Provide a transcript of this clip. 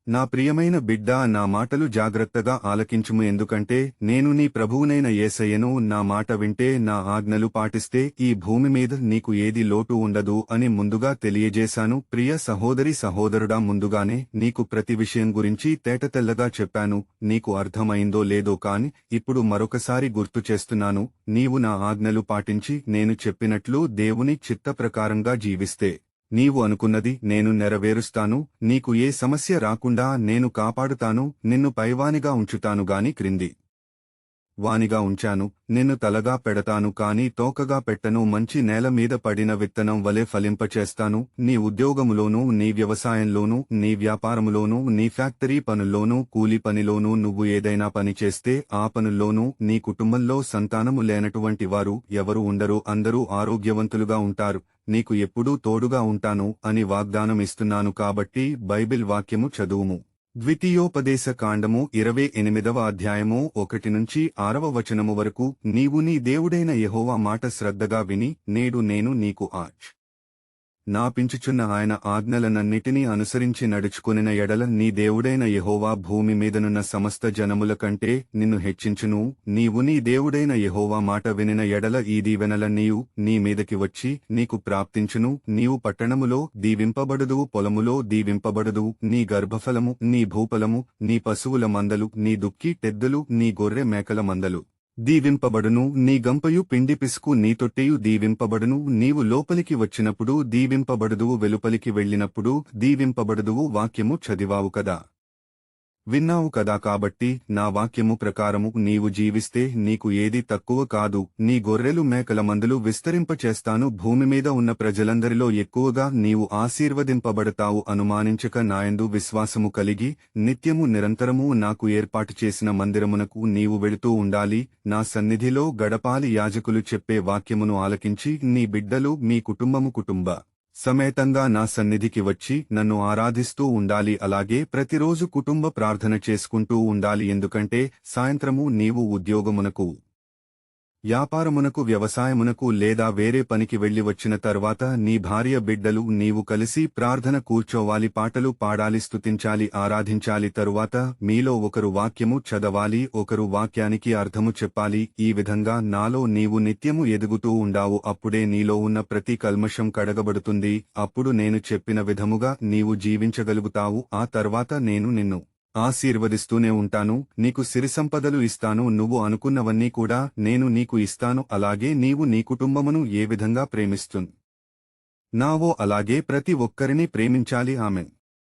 నా ప్రియమైన బిడ్డా, నా మాటలు జాగ్రత్తగా ఆలకించుము. ఎందుకంటే నేను నీ ప్రభువునైన యేసయ్యను. నా మాట వింటే, నా ఆజ్ఞలు పాటిస్తే ఈ భూమి మీద నీకు ఏది లోటు ఉండదు అని ముందుగా తెలియజేశాను. ప్రియ సహోదరి సహోదరుడా, ముందుగానే నీకు ప్రతి విషయం గురించి తేటతెల్లగా చెప్పాను. నీకు అర్థమైందో లేదో కాని ఇప్పుడు మరొకసారి గుర్తు చేస్తున్నాను. నీవు నా ఆజ్ఞలు పాటించి నేను చెప్పినట్లు దేవుని చిత్త ప్రకారంగా జీవిస్తే నీవు అనుకున్నది నేను నెరవేరుస్తాను. నీకు ఏ సమస్య రాకుండా నేను కాపాడుతాను. నిన్ను పైవానిగా ఉంచుతాను గాని క్రింది వానిగా ఉంచాను. నిన్ను తలగా పెడతాను కాని తోకగా పెట్టను. మంచి నేల మీద పడిన విత్తనం వలె ఫలింపచేస్తాను. నీ ఉద్యోగములోనూ, నీ వ్యవసాయంలోనూ, నీ వ్యాపారములోనూ, నీ ఫ్యాక్టరీ పనుల్లోనూ, కూలి పనిలోనూ నువ్వు ఏదైనా పని చేస్తే ఆ పనుల్లోనూ నీ కుటుంబంలో సంతానము లేనటువంటి వారు ఎవరు ఉండరు. అందరూ ఆరోగ్యవంతులుగా ఉంటారు. నీకు ఎప్పుడూ తోడుగా ఉంటాను అని వాగ్దానం ఇస్తున్నాను. కాబట్టి బైబిల్ వాక్యము చదువుము. ద్వితీయోపదేశ కాండము 28వ అధ్యాయము 1-6 వచనము వరకు. నీవు నీ దేవుడైన యెహోవా మాట శ్రద్ధగా విని నేడు నేను నీకు నాపించుచున్న ఆయన ఆజ్ఞలనన్నిటినీ అనుసరించి నడుచుకొనిన ఎడల నీ దేవుడైన యెహోవా భూమి మీదనున్న సమస్త జనముల కంటే నిన్ను హెచ్చించును. నీవు నీ దేవుడైన యెహోవా మాట వినిన ఎడల ఈ దీవెనలన్నీయు నీ మీదకి వచ్చి నీకు ప్రాప్తించును. నీవు పట్టణములో దీవింపబడుదువు, పొలములో దీవింపబడుదువు. నీ గర్భఫలము, నీ భూఫలము, నీ పశువుల మందలు, నీ దుక్కి టెద్దులు, నీ గొర్రె మేకల మందలు దీవింపబడును. నీ గంపయు పిండి పిసుకు, నీ తొట్టెయు దీవింపబడును. నీవు లోపలికి వచ్చినప్పుడు దీవింపబడుదువు, వెలుపలికి వెళ్ళినప్పుడు దీవింపబడుదువు. వాక్యము చదివావు కదా, విన్నావు కదా. కాబట్టి నా వాక్యము ప్రకారము నీవు జీవిస్తే నీకు ఏది తక్కువ కాదు. నీ గొర్రెలు మేకల మందలు విస్తరింపచేస్తాను. భూమి మీద ఉన్న ప్రజలందరిలో ఎక్కువగా నీవు ఆశీర్వదింపబడతావు. అనుమానించక నాయందు విశ్వాసము కలిగి నిత్యము నిరంతరము నాకు ఏర్పాటు చేసిన మందిరమునకు నీవు వెళుతూ ఉండాలి. నా సన్నిధిలో గడపాలి. యాజకులు చెప్పే వాక్యమును ఆలకించి నీ బిడ్డలు, మీ కుటుంబ సమేతంగా నా సన్నిధికి వచ్చి నన్ను ఆరాధిస్తూ ఉండాలి. అలాగే ప్రతిరోజు కుటుంబ ప్రార్థన చేసుకుంటూ ఉండాలి. ఎందుకంటే సాయంత్రము నీవు ఉద్యోగమునకు, వ్యాపారమునకు, వ్యవసాయమునకు లేదా వేరే పనికి వెళ్లి వచ్చిన తర్వాత నీ భార్య, బిడ్డలు, నీవు కలిసి ప్రార్థన కూర్చోవాలి, పాటలు పాడాలి, స్తుతించాలి, ఆరాధించాలి. తరువాత మీలో ఒకరు వాక్యము చదవాలి, ఒకరు వాక్యానికి అర్థము చెప్పాలి. ఈ విధంగా నాలో నీవు నిత్యము ఎదుగుతూ ఉండావు. అప్పుడే నీలో ఉన్న ప్రతి కల్మషం కడగబడుతుంది. అప్పుడు నేను చెప్పిన విధముగా నీవు జీవించగలుగుతావు. ఆ తర్వాత నేను నిన్ను ఆశీర్వదిస్తూనే ఉంటాను. నీకు సిరిసంపదలు ఇస్తాను. నువ్వు అనుకున్నవన్నీ కూడా నేను నీకు ఇస్తాను. అలాగే నీవు నీ కుటుంబమును ఏ విధంగా ప్రేమిస్తున్నావో అలాగే ప్రతి ఒక్కరిని ప్రేమించాలి. ఆమెన్.